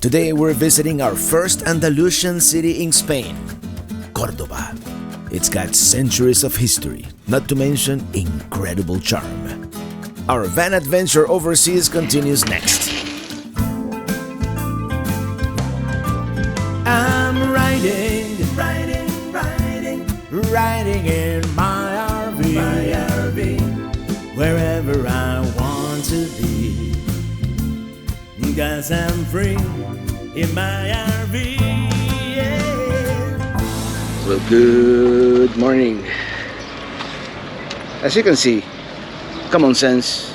Today we're visiting our first Andalusian city in Spain, Córdoba. It's got centuries of history, not to mention incredible charm. Our van adventure overseas continues next. I'm riding in my RV, wherever I want to be, 'cause I'm free in my RV. Yeah. Well, good morning. As you can see, common sense,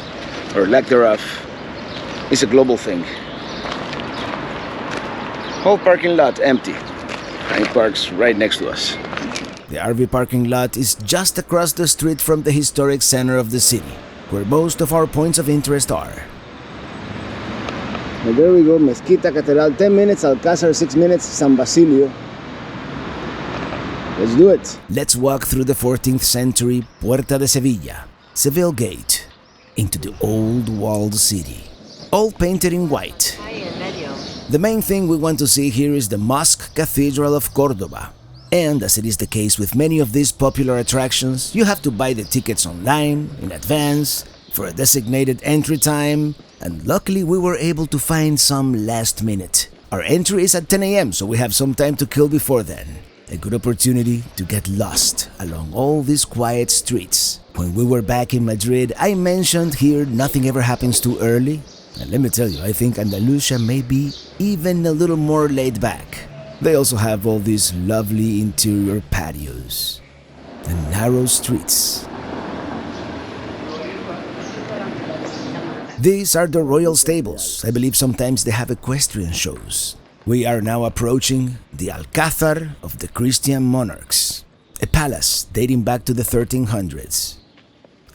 or lack thereof, is a global thing. Whole parking lot empty, and it parks right next to us. The RV parking lot is just across the street from the historic center of the city, where most of our points of interest are. And there we go, Mezquita, Catedral, 10 minutes, Alcázar, 6 minutes, San Basilio. Let's do it. Let's walk through the 14th century Puerta de Sevilla, Seville Gate, into the old walled city, all painted in white. The main thing we want to see here is the Mosque Cathedral of Córdoba. And as it is the case with many of these popular attractions, you have to buy the tickets online, in advance, for a designated entry time, and luckily we were able to find some last minute. Our entry is at 10 a.m., so we have some time to kill before then. A good opportunity to get lost along all these quiet streets. When we were back in Madrid, I mentioned here nothing ever happens too early. And let me tell you, I think Andalusia may be even a little more laid back. They also have all these lovely interior patios and narrow streets. These are the royal stables. I believe sometimes they have equestrian shows. We are now approaching the Alcázar of the Christian monarchs, a palace dating back to the 1300s.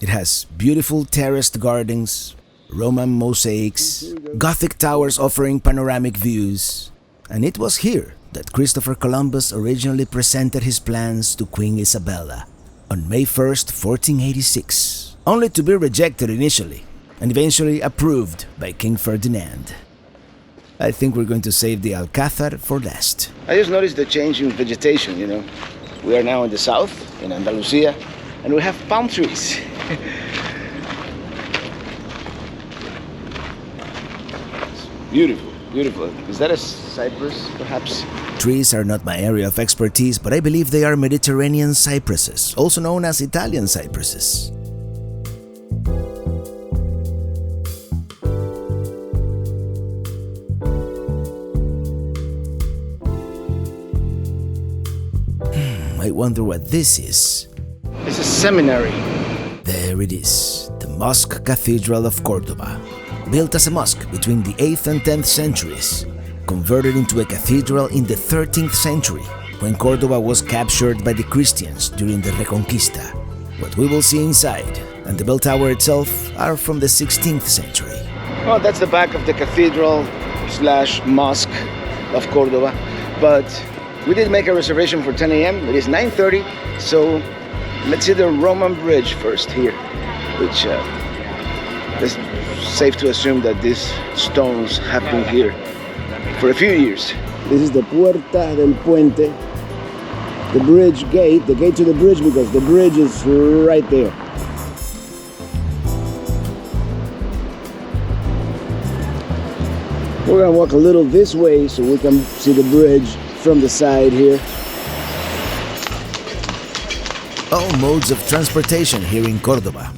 It has beautiful terraced gardens, Roman mosaics, Gothic towers offering panoramic views, and it was here that Christopher Columbus originally presented his plans to Queen Isabella on May 1st, 1486, only to be rejected initially and eventually approved by King Ferdinand. I think we're going to save the Alcázar for last. I just noticed the change in vegetation, you know. We are now in the south, in Andalucía, and we have palm trees. Beautiful, beautiful. Is that a cypress, perhaps? Trees are not my area of expertise, but I believe they are Mediterranean cypresses, also known as Italian cypresses. I wonder what this is. It's a seminary. There it is, the Mosque Cathedral of Córdoba. Built as a mosque between the 8th and 10th centuries, converted into a cathedral in the 13th century, when Córdoba was captured by the Christians during the Reconquista. What we will see inside and the bell tower itself are from the 16th century. Well, that's the back of the cathedral/mosque of Córdoba, but we did make a reservation for 10 a.m. It is 9:30, so let's see the Roman bridge first here, which is safe to assume that these stones have been here for a few years. This is the Puerta del Puente, the bridge gate, the gate to the bridge, because the bridge is right there. We're gonna walk a little this way so we can see the bridge from the side here. All modes of transportation here in Córdoba.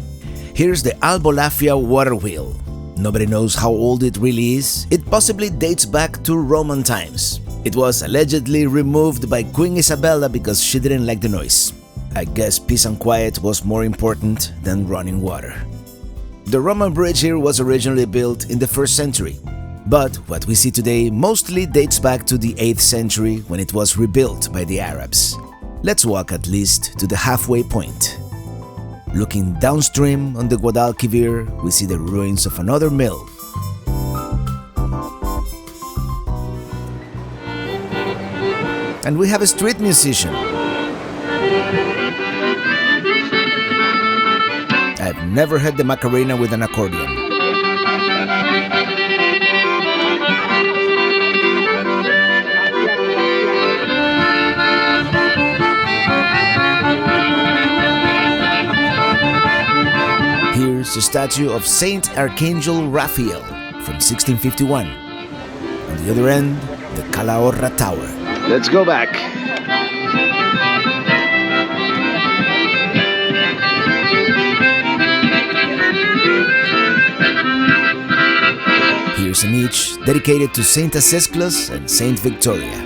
Here's the Albolafia water wheel. Nobody knows how old it really is. It possibly dates back to Roman times. It was allegedly removed by Queen Isabella because she didn't like the noise. I guess peace and quiet was more important than running water. The Roman bridge here was originally built in the 1st century, but what we see today mostly dates back to the 8th century when it was rebuilt by the Arabs. Let's walk at least to the halfway point. Looking downstream on the Guadalquivir, we see the ruins of another mill. And we have a street musician. I've never heard the Macarena with an accordion. statue of Saint Archangel Raphael from 1651. On the other end, the Calahorra Tower. Let's go back. Here's a niche dedicated to Saint Asclepius and Saint Victoria,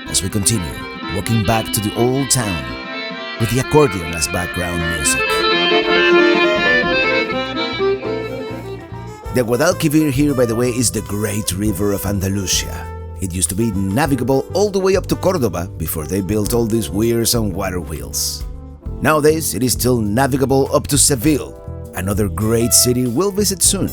as we continue walking back to the old town with the accordion as background music. The Guadalquivir here, by the way, is the great river of Andalusia. It used to be navigable all the way up to Córdoba before they built all these weirs and water wheels. Nowadays, it is still navigable up to Seville, another great city we'll visit soon.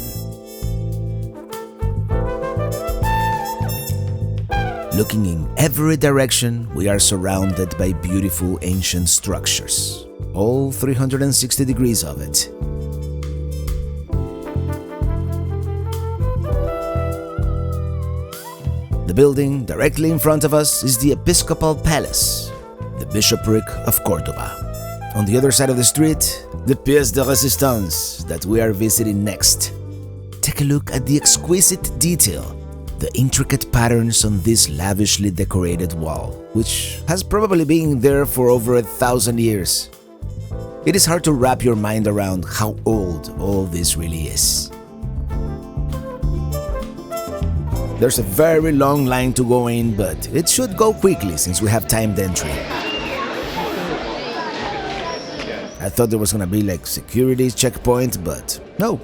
Looking in every direction, we are surrounded by beautiful ancient structures, all 360 degrees of it. The building directly in front of us is the Episcopal Palace, the Bishopric of Córdoba. On the other side of the street, the Pièce de Résistance that we are visiting next. Take a look at the exquisite detail, the intricate patterns on this lavishly decorated wall, which has probably been there for over 1,000 years. It is hard to wrap your mind around how old all this really is. There's a very long line to go in, but it should go quickly since we have timed entry. I thought there was gonna be like security checkpoint, but no,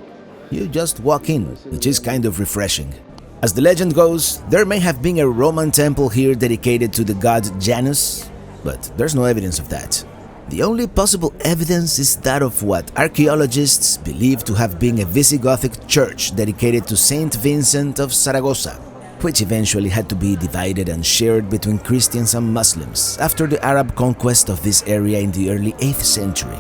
you just walk in, which is kind of refreshing. As the legend goes, there may have been a Roman temple here dedicated to the god Janus, but there's no evidence of that. The only possible evidence is that of what archaeologists believe to have been a Visigothic church dedicated to Saint Vincent of Saragossa, which eventually had to be divided and shared between Christians and Muslims after the Arab conquest of this area in the early 8th century.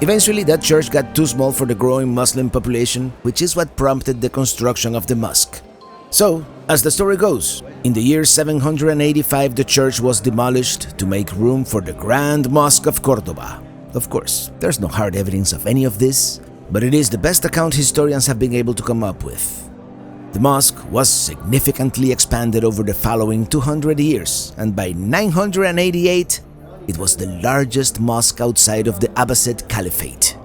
Eventually, that church got too small for the growing Muslim population, which is what prompted the construction of the mosque. So, as the story goes, in the year 785 the church was demolished to make room for the Grand Mosque of Córdoba. Of course, there's no hard evidence of any of this, but it is the best account historians have been able to come up with. The mosque was significantly expanded over the following 200 years, and by 988, it was the largest mosque outside of the Abbasid Caliphate.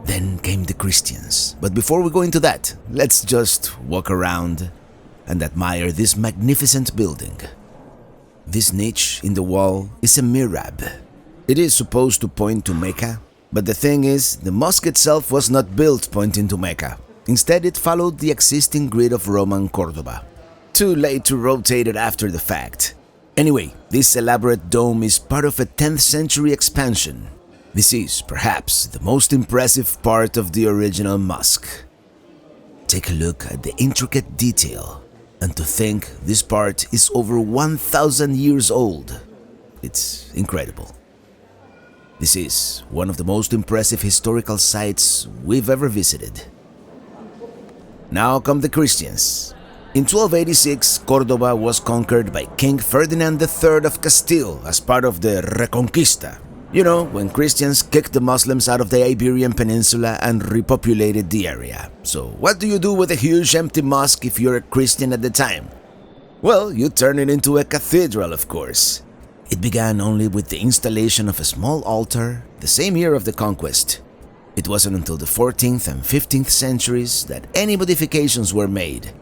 Then came the Christians. But before we go into that, let's just walk around and admire this magnificent building. This niche in the wall is a mihrab. It is supposed to point to Mecca, but the thing is, the mosque itself was not built pointing to Mecca. Instead, it followed the existing grid of Roman Córdoba. Too late to rotate it after the fact. Anyway, this elaborate dome is part of a 10th century expansion. This is, perhaps, the most impressive part of the original mosque. Take a look at the intricate detail, and to think this part is over 1,000 years old. It's incredible. This is one of the most impressive historical sites we've ever visited. Now come the Christians. In 1286, Córdoba was conquered by King Ferdinand III of Castile as part of the Reconquista. You know, when Christians kicked the Muslims out of the Iberian Peninsula and repopulated the area. So what do you do with a huge empty mosque if you're a Christian at the time? Well, you turn it into a cathedral, of course. It began only with the installation of a small altar the same year of the conquest. It wasn't until the 14th and 15th centuries that any modifications were made.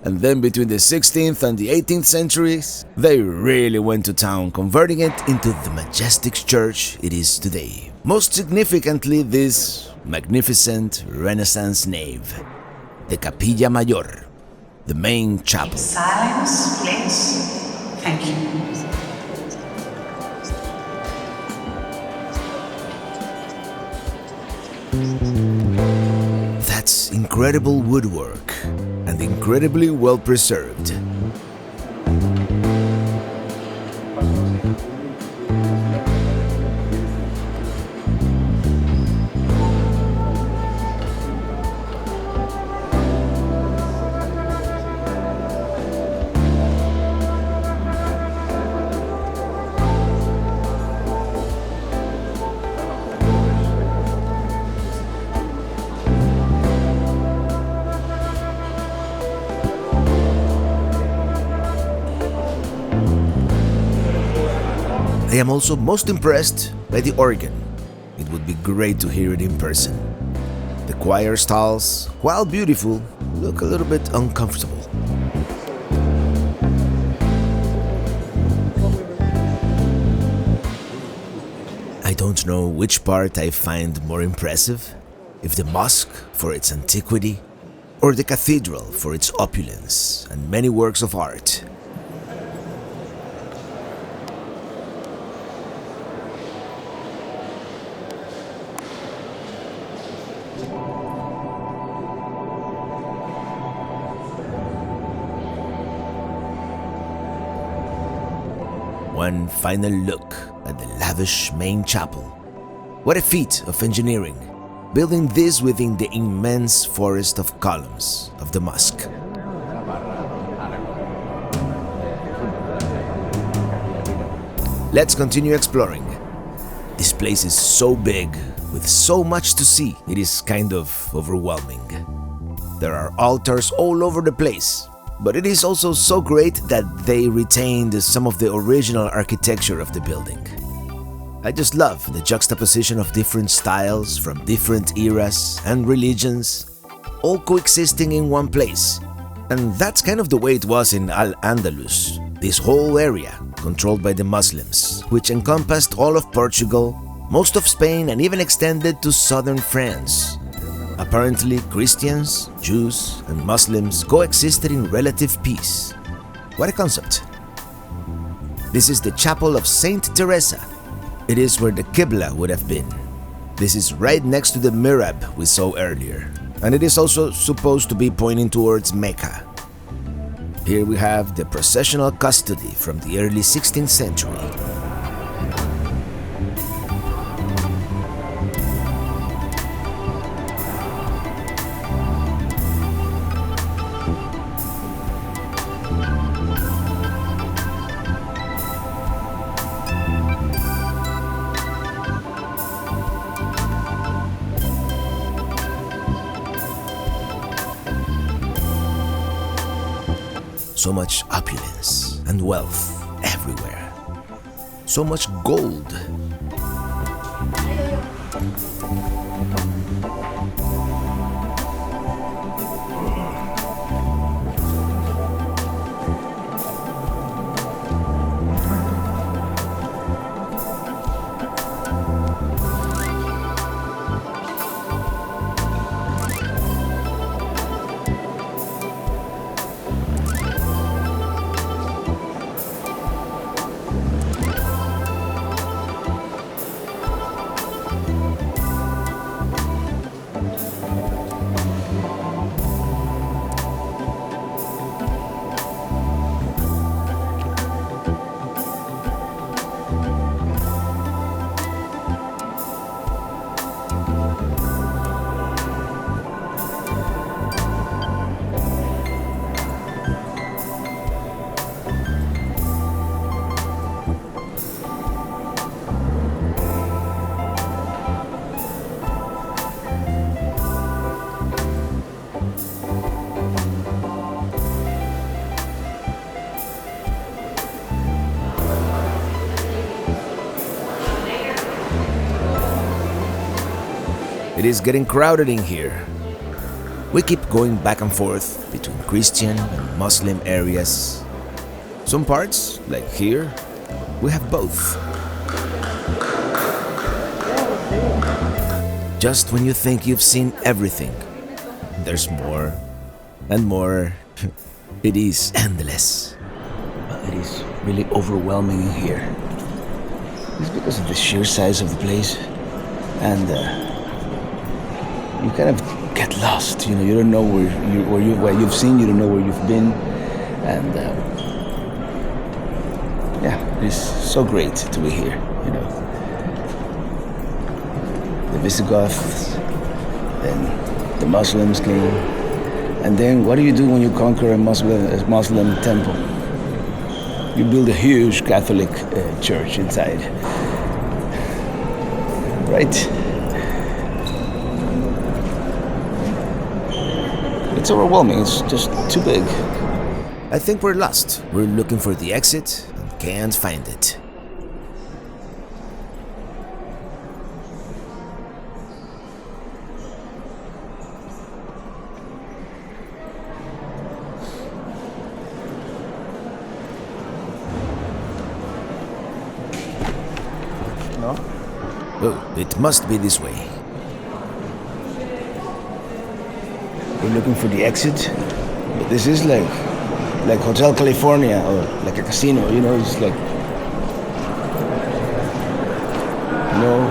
And then between the 16th and the 18th centuries, they really went to town, converting it into the majestic church it is today. Most significantly, this magnificent Renaissance nave, the Capilla Mayor, the main chapel. Silence, please. Thank you. That's incredible woodwork and incredibly well preserved. am also most impressed by the organ. It would be great to hear it in person. The choir stalls, while beautiful, look a little bit uncomfortable. I don't know which part I find more impressive, if the mosque for its antiquity, or the cathedral for its opulence and many works of art. One final look at the lavish main chapel. What a feat of engineering, building this within the immense forest of columns of the mosque. Let's continue exploring. This place is so big, with so much to see, it is kind of overwhelming. There are altars all over the place, but it is also so great that they retained some of the original architecture of the building. I just love the juxtaposition of different styles from different eras and religions, all coexisting in one place. And that's kind of the way it was in Al-Andalus, this whole area controlled by the Muslims, which encompassed all of Portugal, most of Spain, and even extended to southern France. Apparently, Christians, Jews, and Muslims coexisted in relative peace. What a concept! This is the chapel of Saint Teresa. It is where the Qibla would have been. This is right next to the mihrab we saw earlier, and it is also supposed to be pointing towards Mecca. Here we have the processional custody from the early 16th century. So much opulence and wealth everywhere. So much gold. It is getting crowded in here. We keep going back and forth between Christian and Muslim areas. Some parts, like here, we have both. Just when you think you've seen everything, there's more and more. It is endless. It is really overwhelming in here. It's because of the sheer size of the place, and you kind of get lost. You know, you don't know where you've seen. You don't know where you've been, and yeah, it's so great to be here. You know, the Visigoths, then the Muslims came, and then what do you do when you conquer a Muslim temple? You build a huge Catholic church inside, right? It's overwhelming, it's just too big. I think we're lost. We're looking for the exit and can't find it. Oh, it must be this way. We're looking for the exit, but this is like Hotel California or like a casino, you know, it's like you know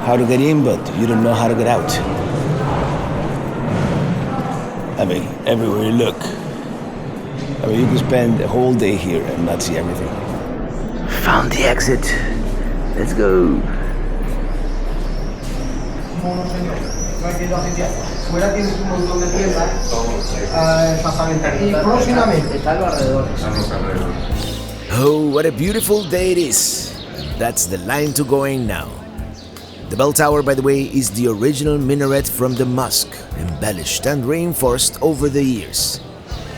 how to get in, but you don't know how to get out. I mean, everywhere you look. I mean, you can spend a whole day here and not see everything. Found the exit. Let's go. Fuera tienes un montón de tiendas. Exactamente. Y próximamente está los alrededores. Oh, what a beautiful day it is. That's the line to go in now. The bell tower, by the way, is the original minaret from the mosque, embellished and reinforced over the years.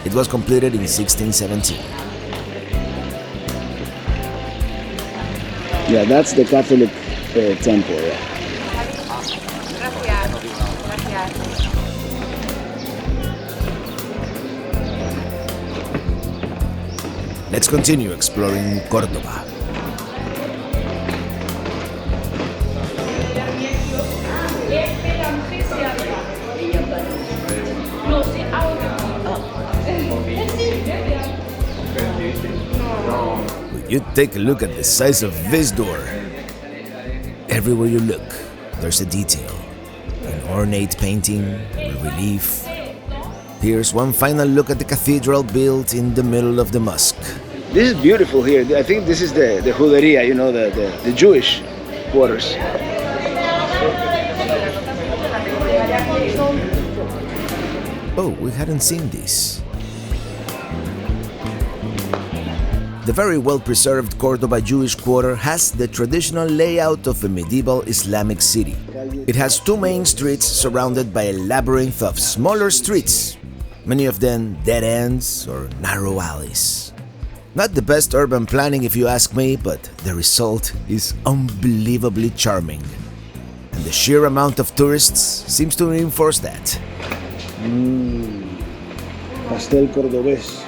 It was completed in 1617. Yeah, that's the Catholic temple. Yeah. Let's continue exploring Córdoba. You take a look at the size of this door. Everywhere you look, there's a detail. An ornate painting, a relief. Here's one final look at the cathedral built in the middle of the mosque. This is beautiful here. I think this is the Juderia, you know, the Jewish quarters. Oh, we hadn't seen this. The very well-preserved Córdoba Jewish quarter has the traditional layout of a medieval Islamic city. It has two main streets surrounded by a labyrinth of smaller streets, many of them dead ends or narrow alleys. Not the best urban planning if you ask me, but the result is unbelievably charming. And the sheer amount of tourists seems to reinforce that. Pastel cordobés.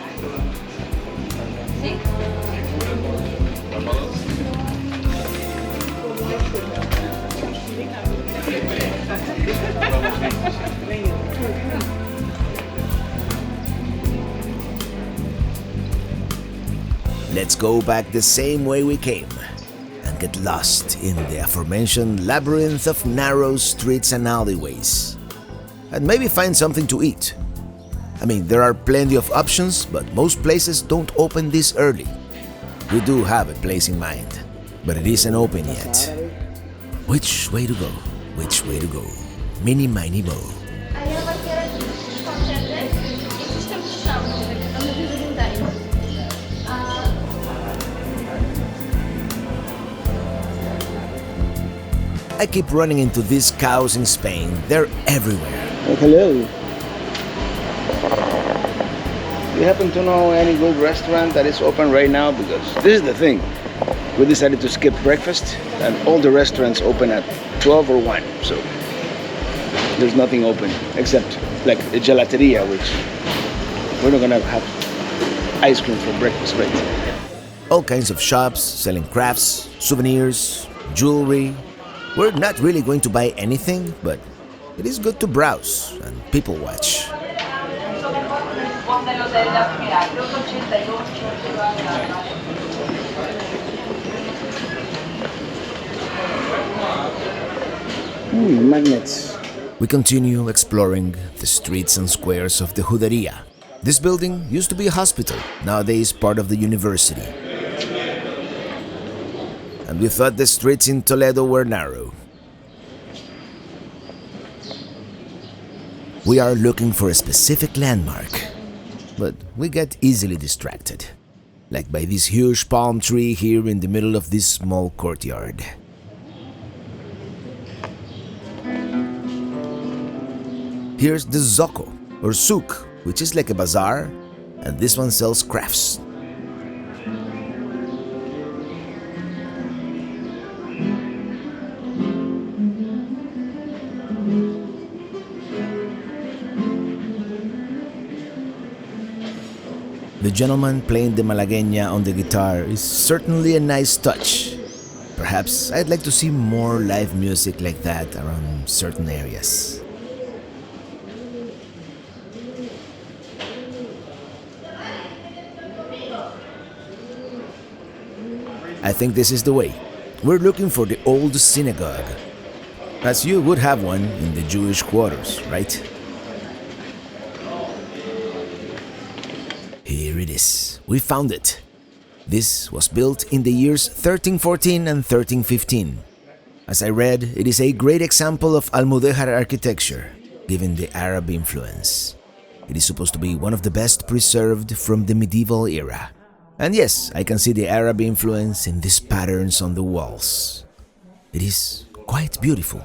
Let's go back the same way we came and get lost in the aforementioned labyrinth of narrow streets and alleyways. And maybe find something to eat. I mean, there are plenty of options, but most places don't open this early. We do have a place in mind, but it isn't open yet. Which way to go? Which way to go? Mini mini mo. I keep running into these cows in Spain. They're everywhere. Oh, hello. Do you happen to know any good restaurant that is open right now? Because this is the thing. We decided to skip breakfast and all the restaurants open at 12 or 1. So there's nothing open except like a gelateria, which we're not gonna have ice cream for breakfast, right? All kinds of shops selling crafts, souvenirs, jewelry. We're not really going to buy anything, but it is good to browse and people watch. Magnets. We continue exploring the streets and squares of the Juderia. This building used to be a hospital, nowadays part of the university. And we thought the streets in Toledo were narrow. We are looking for a specific landmark, but we get easily distracted, like by this huge palm tree here in the middle of this small courtyard. Here's the Zoco, or souk, which is like a bazaar, and this one sells crafts. The gentleman playing the malagueña on the guitar is certainly a nice touch. Perhaps I'd like to see more live music like that around certain areas. I think this is the way. We're looking for the old synagogue, as you would have one in the Jewish quarters, right? Here it is. We found it. This was built in the years 1314 and 1315. As I read, it is a great example of Almudéjar architecture, given the Arab influence. It is supposed to be one of the best preserved from the medieval era. And yes, I can see the Arab influence in these patterns on the walls. It is quite beautiful.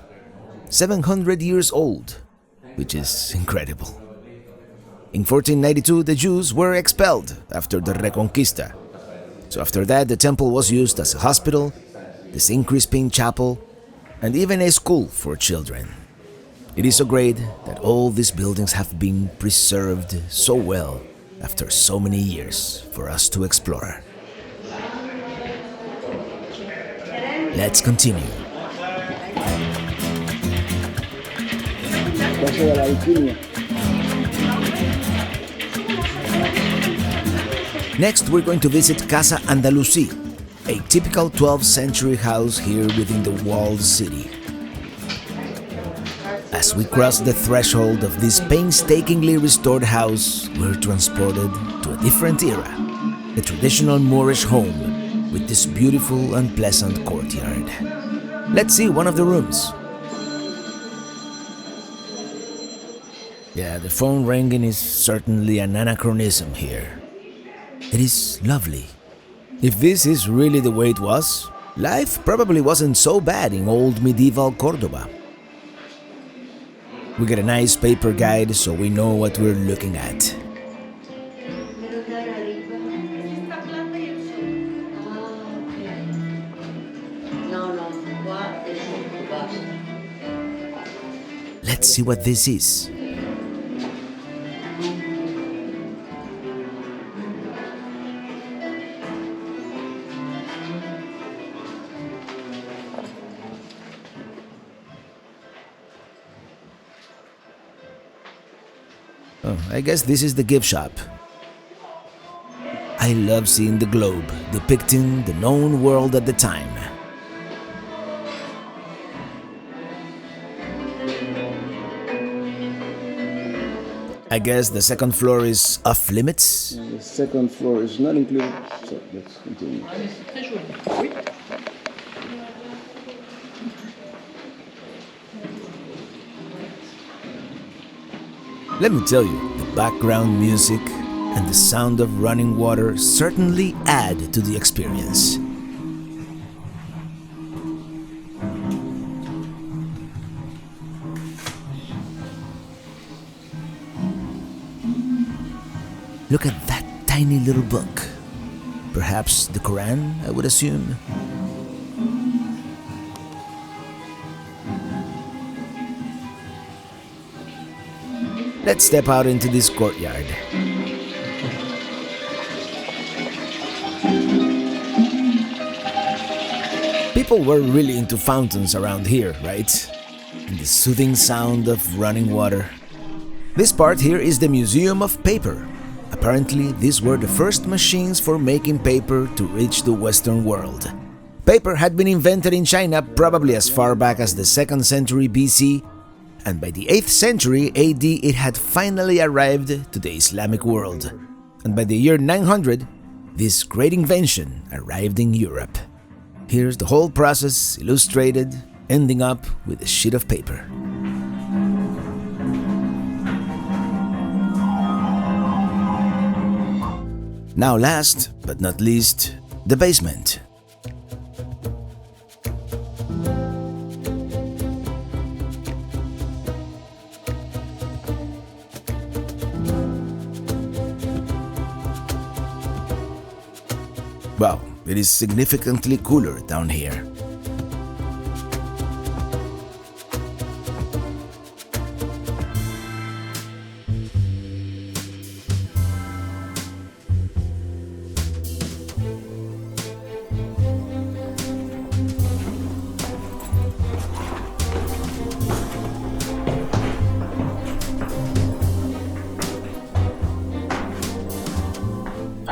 700 years old, which is incredible. In 1492, the Jews were expelled after the Reconquista. So after that, the temple was used as a hospital, the St. Crispin Chapel, and even a school for children. It is so great that all these buildings have been preserved so well after so many years for us to explore. Let's continue. Next, we're going to visit Casa Andalucía, a typical 12th century house here within the walled city. As we cross the threshold of this painstakingly restored house, we're transported to a different era, a traditional Moorish home with this beautiful and pleasant courtyard. Let's see one of the rooms. Yeah, the phone ringing is certainly an anachronism here. It is lovely. If this is really the way it was, life probably wasn't so bad in old medieval Córdoba. We get a nice paper guide so we know what we're looking at. Let's see what this is. Oh, I guess this is the gift shop. I love seeing the globe depicting the known world at the time. I guess the second floor is off limits. The second floor is not included, so let's continue. Let me tell you, the background music and the sound of running water certainly add to the experience. Look at that tiny little book. Perhaps the Quran, I would assume. Let's step out into this courtyard. People were really into fountains around here, right? And the soothing sound of running water. This part here is the Museum of Paper. Apparently, these were the first machines for making paper to reach the Western world. Paper had been invented in China probably as far back as the 2nd century BC, and by the 8th century AD it had finally arrived to the Islamic world. And by the year 900, this great invention arrived in Europe. Here's the whole process illustrated, ending up with a sheet of paper. Now last, but not least, the basement. Wow, it is significantly cooler down here.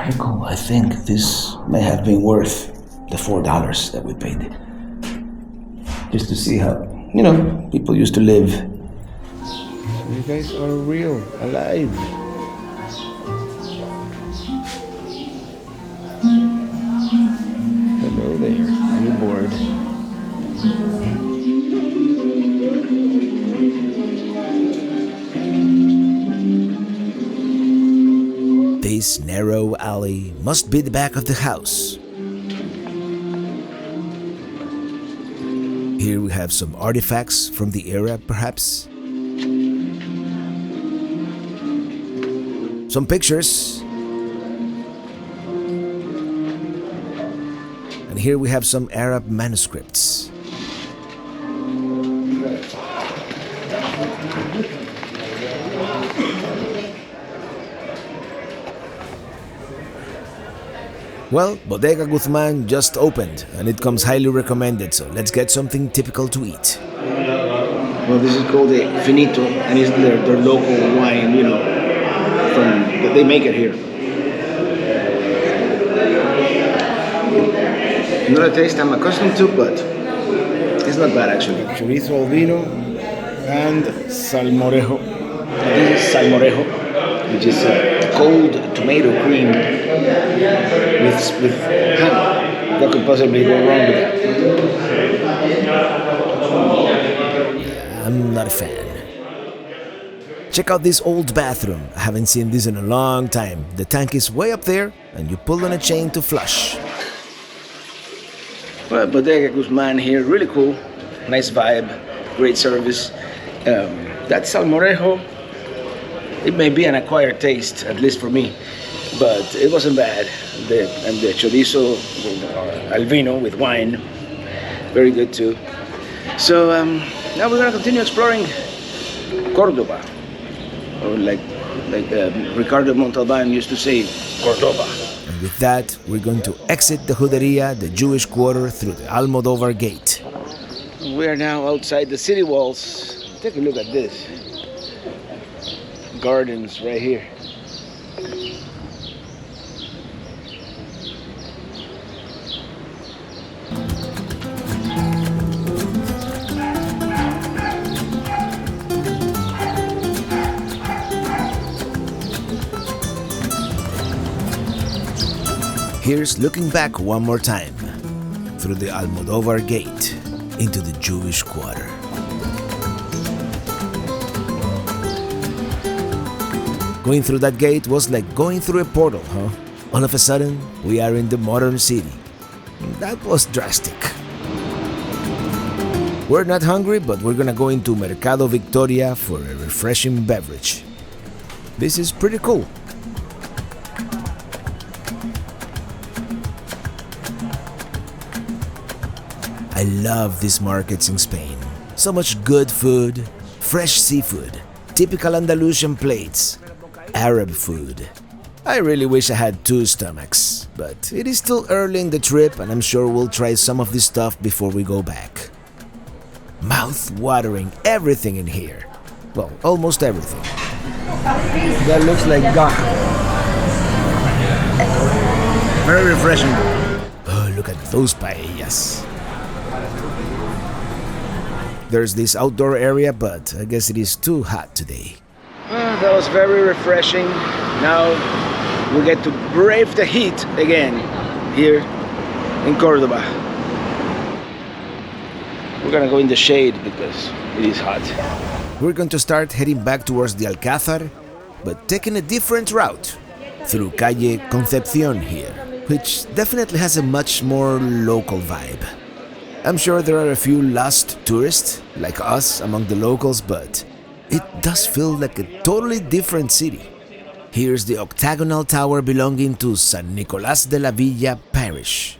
pretty cool. I think this may have been worth the $4 that we paid. Just to see how, people used to live. You guys are real, alive. Hello there, are you bored? This narrow alley must be the back of the house. Here we have some artifacts from the era, perhaps. Some pictures. And here we have some Arab manuscripts. Well, Bodega Guzman just opened and it comes highly recommended, so let's get something typical to eat. Well, this is called a finito, and it's their local wine, that they make it here. Not a taste I'm accustomed to, but it's not bad actually. Chorizo al vino and salmorejo. This is salmorejo, which is cold tomato cream with ham. What could possibly go wrong with that? I'm not a fan. Check out this old bathroom. I haven't seen this in a long time. The tank is way up there and you pull on a chain to flush. Well, Bodega Guzman here, really cool. Nice vibe, great service. That salmorejo, it may be an acquired taste, at least for me, but it wasn't bad. And the chorizo al vino with wine, very good too. So now we're gonna continue exploring Córdoba, or like Ricardo Montalban used to say, Córdoba. And with that, we're going to exit the Juderia, the Jewish quarter, through the Almodóvar gate. We are now outside the city walls. Take a look at this. Gardens right here. Here's looking back one more time, through the Almodóvar gate, into the Jewish quarter. Going through that gate was like going through a portal, huh? All of a sudden, we are in the modern city. That was drastic. We're not hungry, but we're gonna go into Mercado Victoria for a refreshing beverage. This is pretty cool. I love these markets in Spain. So much good food, fresh seafood, typical Andalusian plates, Arab food. I really wish I had 2 stomachs, but it is still early in the trip and I'm sure we'll try some of this stuff before we go back. Mouth-watering everything in here. Well, almost everything. That looks like gum. Very refreshing. Oh, look at those paellas. There's this outdoor area, but I guess it is too hot today. That was very refreshing. Now we get to brave the heat again here in Córdoba. We're gonna go in the shade because it is hot. We're going to start heading back towards the Alcázar, but taking a different route through Calle Concepción here, which definitely has a much more local vibe. I'm sure there are a few lost tourists like us among the locals, but it does feel like a totally different city. Here's the octagonal tower belonging to San Nicolás de la Villa parish.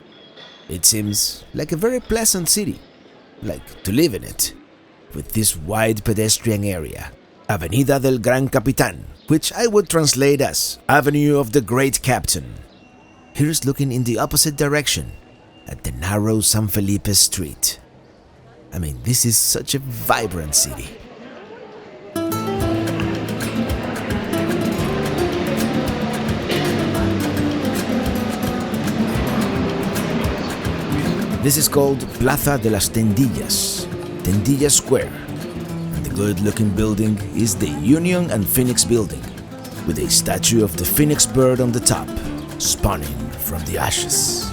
It seems like a very pleasant city, like to live in it, with this wide pedestrian area, Avenida del Gran Capitán, which I would translate as Avenue of the Great Captain. Here's looking in the opposite direction, at the narrow San Felipe Street. I mean, this is such a vibrant city. This is called Plaza de las Tendillas, Tendilla Square. And the good-looking building is the Union and Phoenix building, with a statue of the phoenix bird on the top, spawning from the ashes.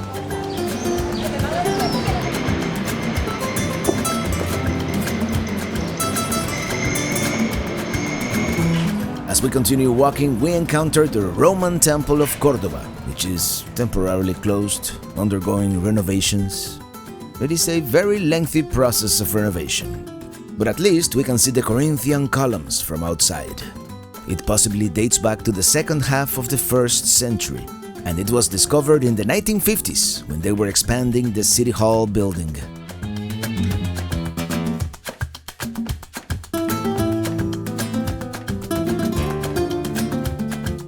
As we continue walking, we encounter the Roman Temple of Córdoba, which is temporarily closed, undergoing renovations. It is a very lengthy process of renovation, but at least we can see the Corinthian columns from outside. It possibly dates back to the second half of the 1st century, and it was discovered in the 1950s when they were expanding the City Hall building.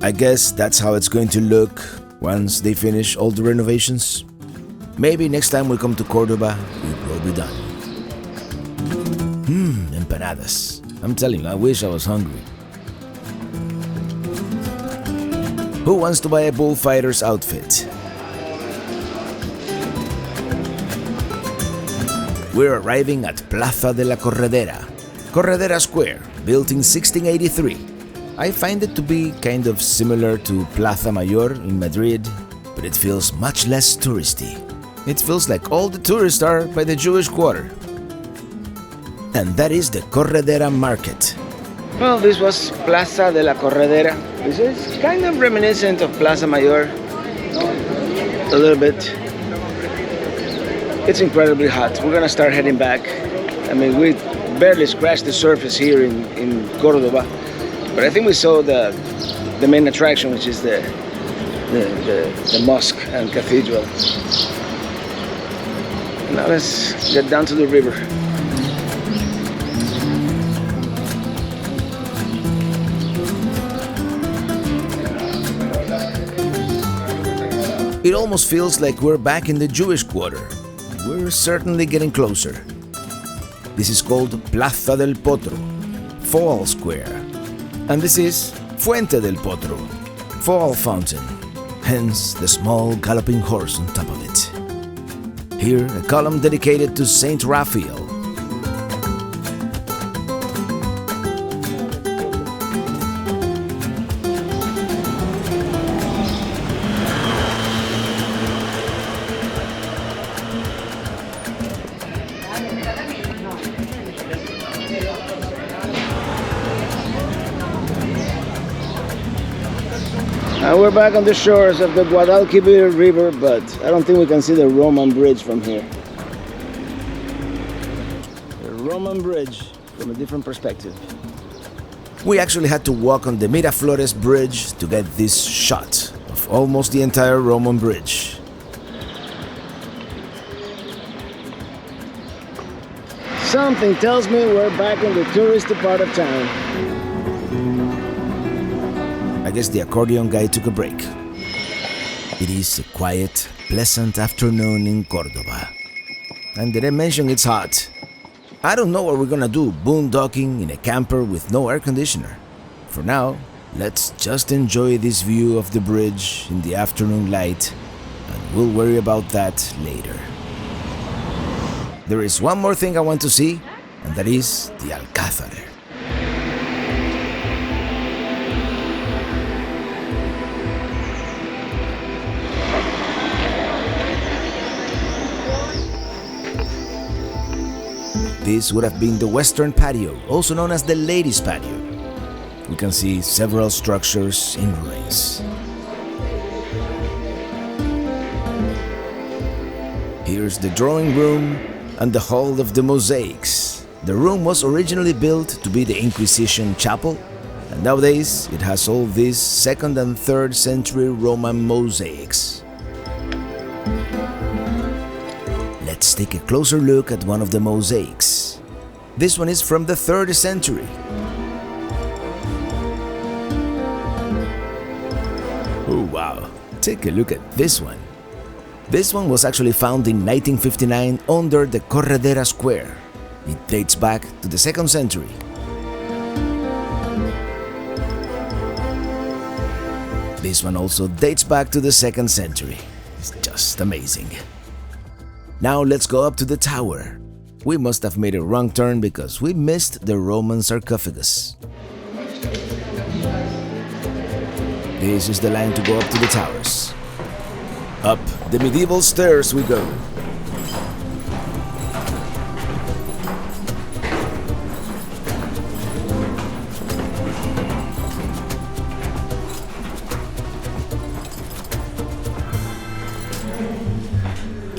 I guess that's how it's going to look once they finish all the renovations. Maybe next time we come to Córdoba, it will be done. Empanadas. I'm telling you, I wish I was hungry. Who wants to buy a bullfighter's outfit? We're arriving at Plaza de la Corredera, Corredera Square, built in 1683. I find it to be kind of similar to Plaza Mayor in Madrid, but it feels much less touristy. It feels like all the tourists are by the Jewish Quarter. And that is the Corredera Market. Well, this was Plaza de la Corredera. This is kind of reminiscent of Plaza Mayor, a little bit. It's incredibly hot. We're gonna start heading back. I mean, we barely scratched the surface here in Córdoba. But I think we saw the main attraction, which is the mosque and cathedral. Now let's get down to the river. It almost feels like we're back in the Jewish Quarter. We're certainly getting closer. This is called Plaza del Potro, Fall Square. And this is Fuente del Potro, Fall Fountain, hence the small galloping horse on top of it. Here, a column dedicated to Saint Raphael. We're back on the shores of the Guadalquivir River, but I don't think we can see the Roman bridge from here. The Roman bridge from a different perspective. We actually had to walk on the Miraflores Bridge to get this shot of almost the entire Roman bridge. Something tells me we're back in the touristy part of town. I guess the accordion guy took a break. It is a quiet, pleasant afternoon in Córdoba. And did I mention it's hot? I don't know what we're gonna do boondocking in a camper with no air conditioner. For now, let's just enjoy this view of the bridge in the afternoon light, and we'll worry about that later. There is one more thing I want to see, and that is the Alcázar. This would have been the western patio, also known as the ladies' patio. We can see several structures in ruins. Here's the drawing room and the Hall of the Mosaics. The room was originally built to be the Inquisition chapel, and nowadays it has all these 2nd and 3rd century Roman mosaics. Let's take a closer look at one of the mosaics. This one is from the 3rd century. Oh wow, take a look at this one. This one was actually found in 1959 under the Corredera Square. It dates back to the 2nd century. This one also dates back to the 2nd century. It's just amazing. Now let's go up to the tower. We must have made a wrong turn because we missed the Roman sarcophagus. This is the line to go up to the towers. Up the medieval stairs we go.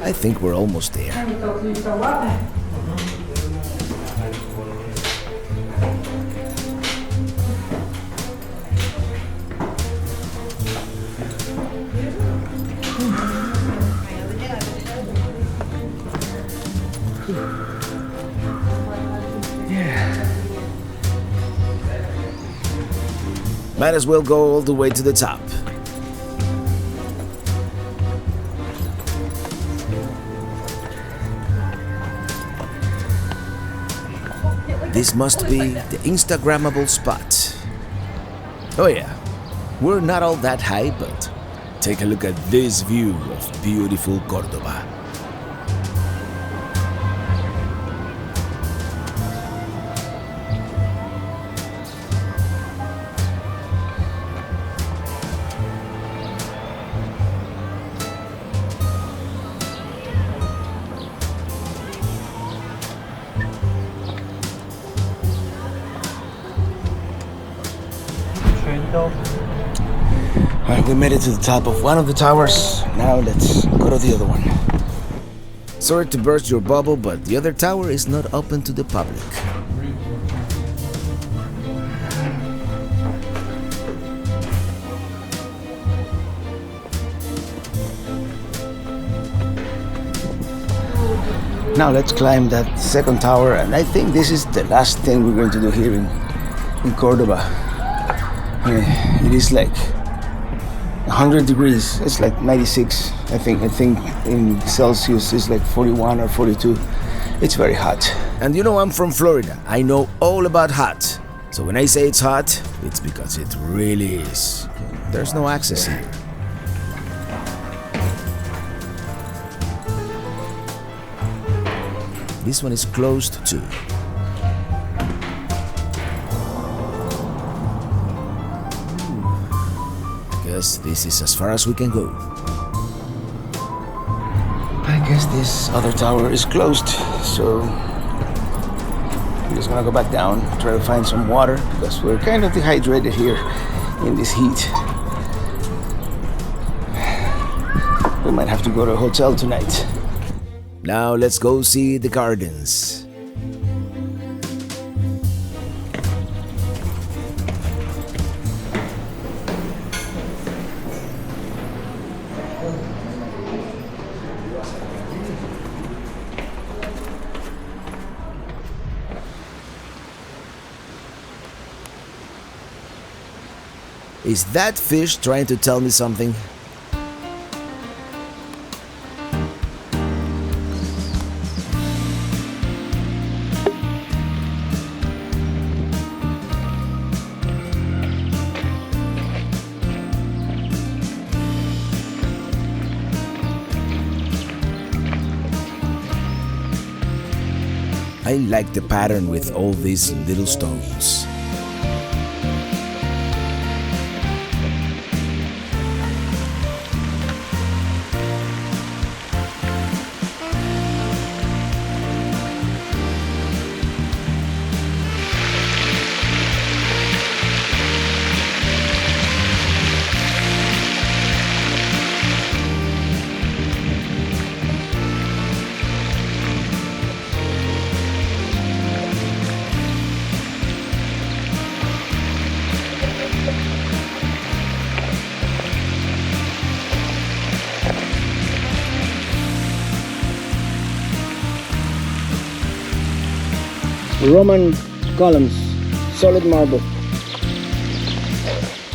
I think we're almost there. Might as well go all the way to the top. This must be the Instagrammable spot. Oh yeah, we're not all that high, but take a look at this view of beautiful Córdoba. Alright, we made it to the top of one of the towers. Now let's go to the other one. Sorry to burst your bubble, but the other tower is not open to the public. Now let's climb that second tower, and I think this is the last thing we're going to do here in Córdoba. It is like 100 degrees. It's like 96, I think. I think in Celsius it's like 41 or 42. It's very hot. And you know I'm from Florida. I know all about hot. So when I say it's hot, it's because it really is. There's no access here. This one is closed too. This is as far as we can go. I guess this other tower is closed, so I'm just gonna go back down, try to find some water, because we're kind of dehydrated here in this heat. We might have to go to a hotel tonight. Now let's go see the gardens. Is that fish trying to tell me something? I like the pattern with all these little stones. Roman columns, solid marble.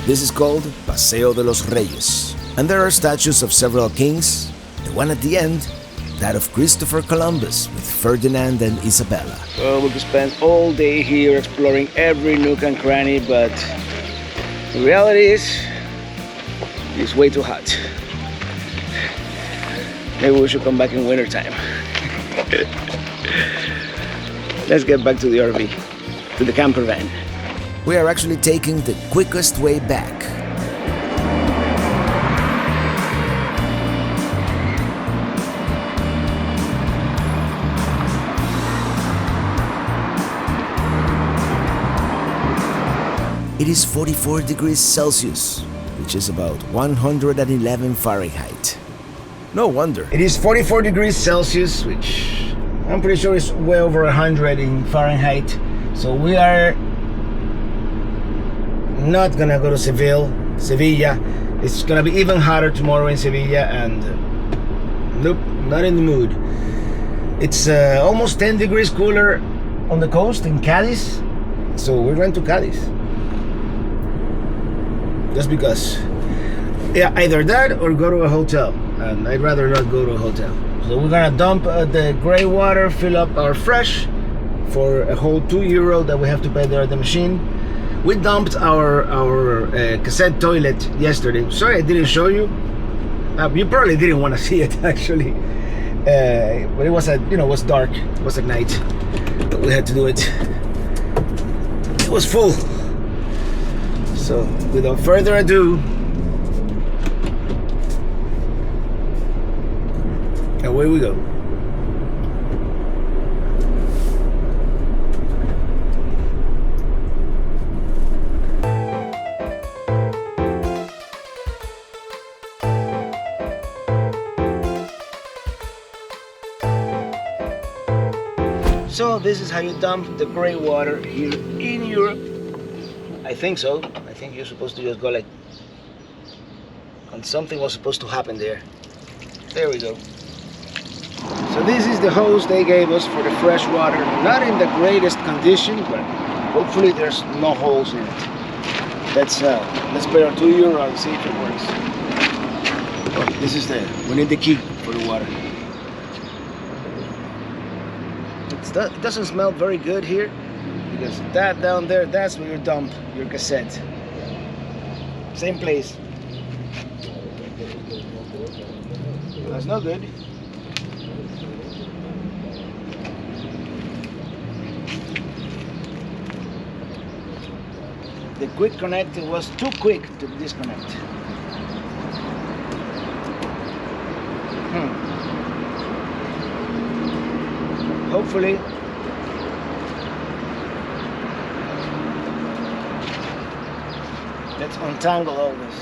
This is called Paseo de los Reyes, and there are statues of several kings. The one at the end, that of Christopher Columbus with Ferdinand and Isabella. Well, we could spend all day here exploring every nook and cranny, but the reality is, it's way too hot. Maybe we should come back in winter time. Let's get back to the RV, to the camper van. We are actually taking the quickest way back. It is 44 degrees Celsius, which is about 111 Fahrenheit. No wonder. It is 44 degrees Celsius, which I'm pretty sure is way over 100 in Fahrenheit. So we are not gonna go to Seville. It's gonna be even hotter tomorrow in Sevilla, and nope, not in the mood. It's almost 10 degrees cooler on the coast in Cádiz, so we went to Cádiz. Just because. Yeah, either that or go to a hotel, and I'd rather not go to a hotel. So we're gonna dump the grey water, fill up our fresh for a whole €2 that we have to pay there at the machine. We dumped our cassette toilet yesterday. Sorry I didn't show you. You probably didn't want to see it actually, but it was it was dark. It was at night, but we had to do it. It was full. So without further ado, away we go. So this is how you dump the grey water here in Europe. I think so. I think you're supposed to just go like, and something was supposed to happen there. There we go. So this is the hose they gave us for the fresh water. Not in the greatest condition, but hopefully there's no holes in it. Let's pay our €2 and see if it works. Oh, this is we need the key for the water. It doesn't smell very good here, because that down there, that's where you dump your cassette. Same place. That's no good. The quick connect was too quick to disconnect. Hopefully let's untangle all this.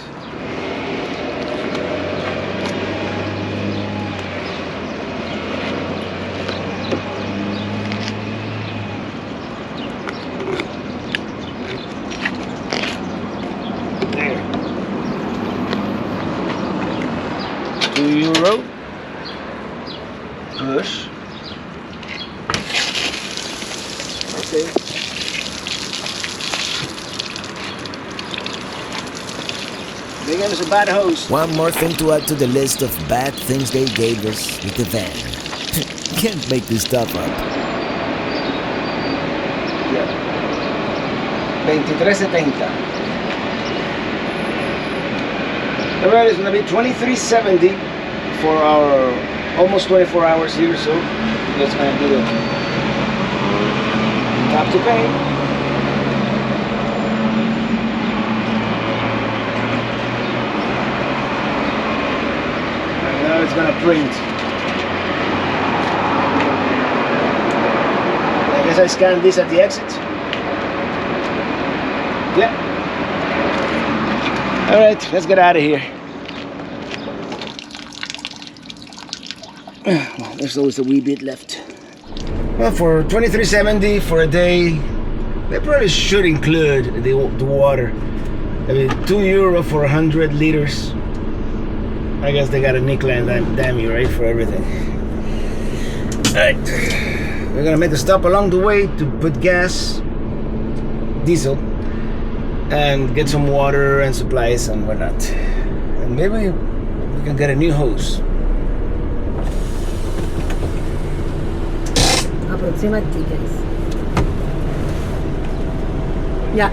€2. Push. Okay. They gave us a bad hose. One more thing to add to the list of bad things they gave us with the van. Can't make this stuff up. Yeah. 23.70. The ride is going to be $23.70 for our almost 24 hours here, so that's going to do the tap to pay. And now it's going to print. I guess I scanned this at the exit. Yeah. All right, let's get out of here. Well, there's always a wee bit left. Well, for $23.70 for a day, they probably should include the water. I mean, €2 for 100 liters. I guess they got a nickel and dime you, right, for everything. All right, we're gonna make a stop along the way to put gas, diesel, and get some water and supplies and whatnot. And maybe we can get a new hose. Aproxima tickets. Ya.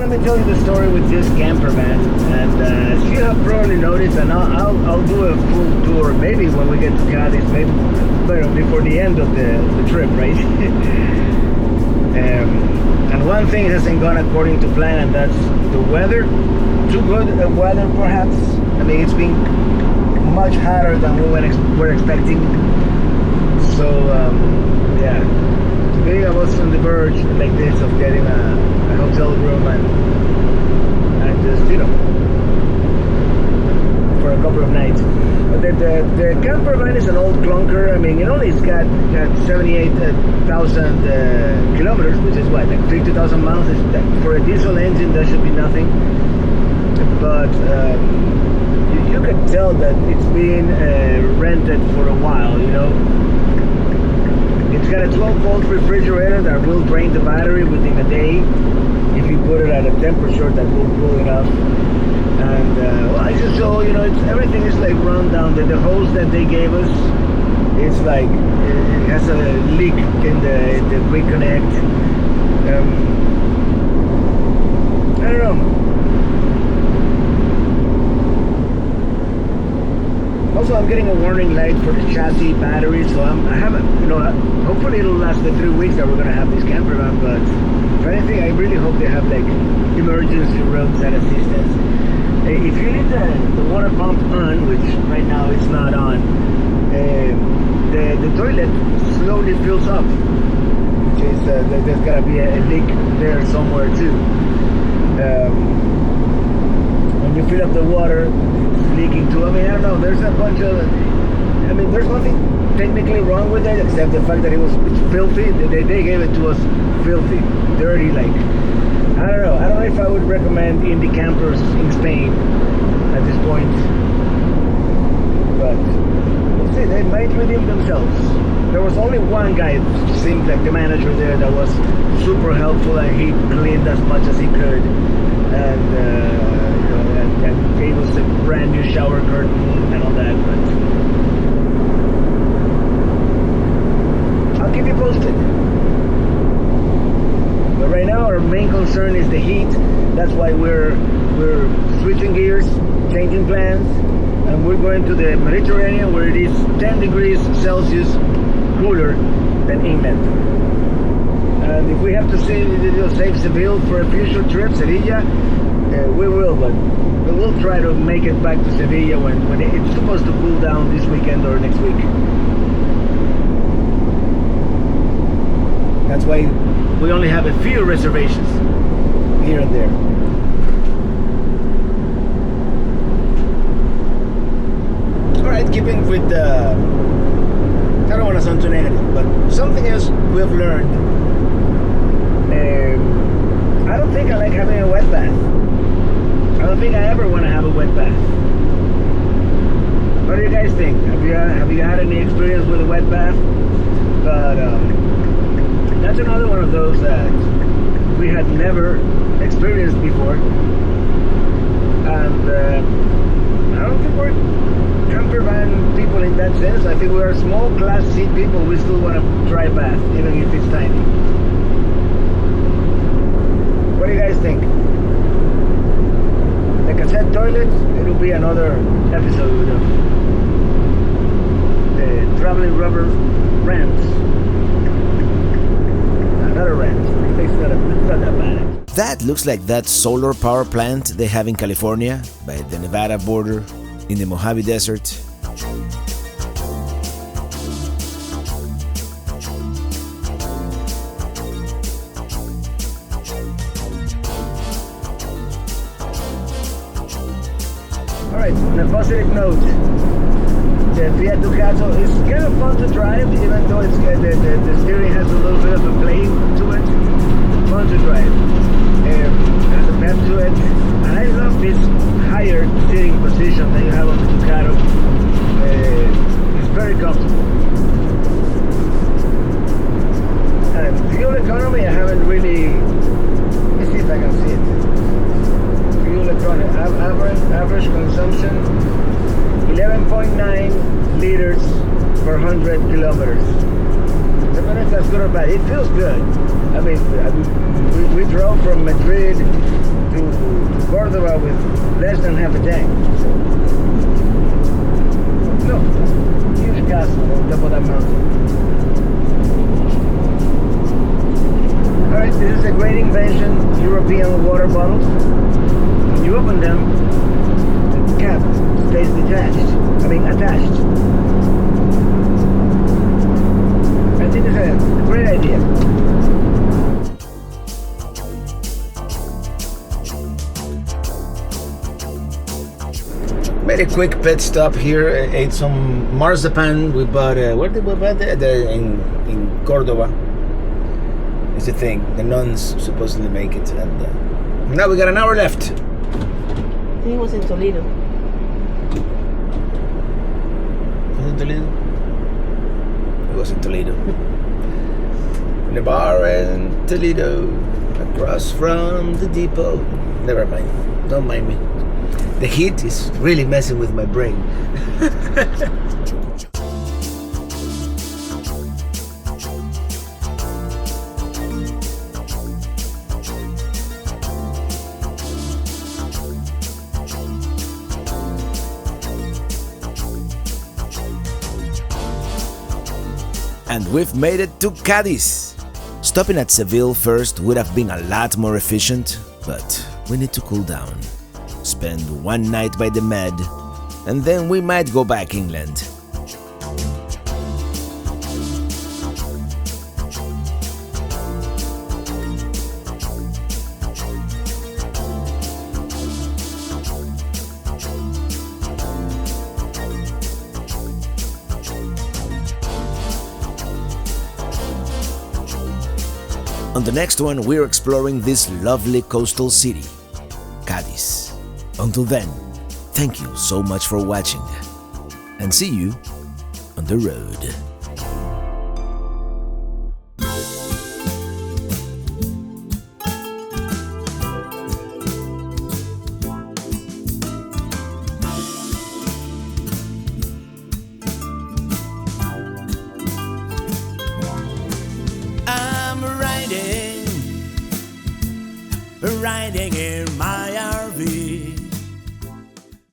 let me tell you the story with this campervan. And as you have probably noticed, and I'll do a full tour maybe when we get to Cádiz, maybe before the end of the trip, right? And one thing hasn't gone according to plan, and that's the weather. Too good weather, perhaps. I mean, it's been much hotter than we were expecting. So yeah, today I was on the verge like this of getting a hotel room and just, you know, for a couple of nights. But the campervan is an old clunker. I mean, it's got 78,000 kilometers, which is what, like 50,000 miles. For a diesel engine, that should be nothing. But you could tell that it's been rented for a while, you know. It's got a 12-volt refrigerator that will drain the battery within a day if you put it at a temperature that will cool it off. And well, I just saw, you know, everything is like run down. The hose that they gave us, it's like it has a leak in the quick connect. I don't know. Also, I'm getting a warning light for the chassis battery, so I haven't, you know, hopefully it'll last the 3 weeks that we're gonna have this campervan. But if anything, I really hope they have like emergency roadside assistance. If you leave the water pump on, which right now it's not on, the toilet slowly fills up, which is there's gotta be a leak there somewhere too. When you fill up the water, it's leaking too. I mean, I don't know, there's a bunch of, I mean, there's nothing technically wrong with it except the fact that it's filthy. They gave it to us filthy, dirty, like, I don't know if I would recommend indie campers in Spain at this point, but we'll see. They might redeem themselves. There was only one guy, it seemed like the manager there, that was super helpful, and he cleaned as much as he could, and you know, and gave us a brand new shower curtain and all that. But I'll keep you posted. But right now our main concern is the heat. That's why we're switching gears, changing plans, and we're going to the Mediterranean, where it is 10 degrees Celsius cooler than England. And if we have to save Seville for a future trip, Sevilla, we will, but we'll try to make it back to Sevilla when it's supposed to cool down this weekend or next week. That's why we only have a few reservations here and there. Alright, keeping with the, I don't want to sound too negative, but something else we've learned. I don't think I like having a wet bath. I don't think I ever want to have a wet bath. What do you guys think? Have you had any experience with a wet bath? But that's another one of those that we had never experienced before. And I don't think we're campervan people in that sense. I think we're small class C people. We still want to try a bath, even if it's tiny. What do you guys think? The cassette toilet, it'll be another episode of the Traveling Rubber Rants. Another rant. It's not that bad. That looks like that solar power plant they have in California, by the Nevada border, in the Mojave Desert. Alright, on a positive note, the Fiat Ducato is kind of fun to drive, even though it's, the steering has a little bit of a play to it. Fun to drive. Has a pep to it, and I love this higher sitting position that you have on the Ducato. It's very comfortable. And fuel economy, I haven't really. Let me see if I can see it. Fuel economy, average consumption 11.9 liters per 100 kilometers. I don't know if that's good or bad. It feels good. I mean, we drove from Madrid to Córdoba with less than half a tank. Look, huge castle on top of that mountain. Alright, this is a great invention, European water bottles. When you open them, the cap stays attached. I think it's a great idea. Made a quick pit stop here, ate some marzipan. We bought, where did we buy that? In Córdoba. It's a thing. The nuns supposedly make it, and now we got an hour left. I think it was in Toledo. Was it Toledo? It was in Toledo. In a bar in Toledo, across from the depot. Never mind. Don't mind me. The heat is really messing with my brain. And we've made it to Cádiz. Stopping at Seville first would have been a lot more efficient, but we need to cool down. Spend one night by the Med, and then we might go back inland. On the next one, we're exploring this lovely coastal city, Cádiz. Until then, thank you so much for watching, and see you on the road. Riding in my